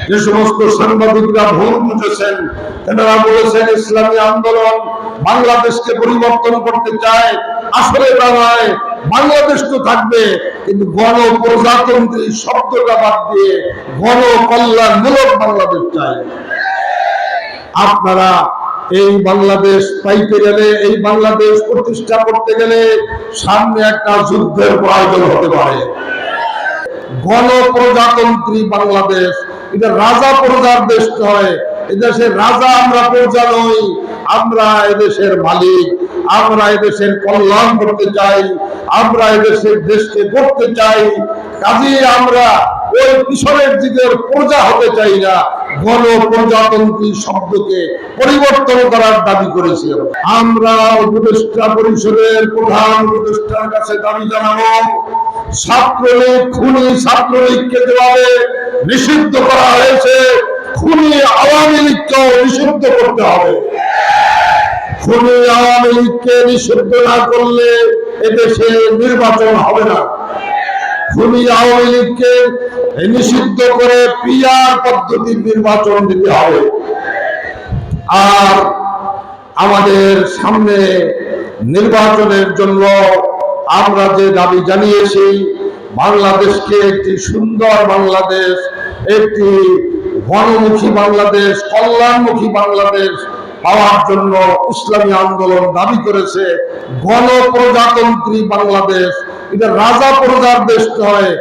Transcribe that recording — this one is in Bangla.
যে সমস্ত সাংবাদিকরা ভুল বুঝেছেন, তেনারা বলেছেন ইসলামী আন্দোলন বাংলাদেশকে পরিবর্তন করতে চায়। আসলে তা নয়, বাংলাদেশ তো থাকবে, কিন্তু গণপ্রজাতন্ত্রী শব্দটা বাদ দিয়ে গণকল্যাণমূলক বাংলাদেশ চাই। আপনারা এই বাংলাদেশ পাইতে গেলে, এই বাংলাদেশ প্রতিষ্ঠা করতে গেলে সামনে একটা যুদ্ধের প্রয়োজন হতে পারে। গণপ্রজাতন্ত্রী বাংলাদেশ, এটা রাজা প্রজার দেশ নয়। এদেশের রাজা আমরা, প্রজা নই। আমরা এদেশের মালিক, আমরা এদেশের কল্যাণ করতে চাই, আমরা এদেশের দেশকে গড়তে চাই। কাজেই আমরা ওই পিছনের দিকের প্রজা হতে চাই না, গণপ্রজাতন্ত্রী শব্দকে পরিবর্তন করার দাবি করেছি। আমরা উপদেষ্টা পরিষদের প্রধান উপদেষ্টার কাছে দাবি জানাবো, ছাত্রলীগ খুনি ছাত্রলীগকে যেভাবে নিষিদ্ধ করা হয়েছে, খুনি আওয়ামী লীগকেও নিষিদ্ধ করতে হবে। খুনি আওয়ামী লীগকে নিষিদ্ধ না করলে এদেশে নির্বাচন হবে না। খুনি আওয়ামী লীগকে নিষিদ্ধ করে পিআর পদ্ধতির নির্বাচন দিতে হবে। আর আমাদের সামনে নির্বাচনের জন্য আমরা যে দাবি জানিয়েছি, বাংলাদেশকে একটি সুন্দর বাংলাদেশ, একটি গণমুখী বাংলাদেশ, কল্যাণমুখী বাংলাদেশ পাওয়ার জন্য ইসলামী আন্দোলন দাবি করেছে গণপ্রজাতন্ত্রী বাংলাদেশ। এটা রাজা প্রজার দেশ নয়,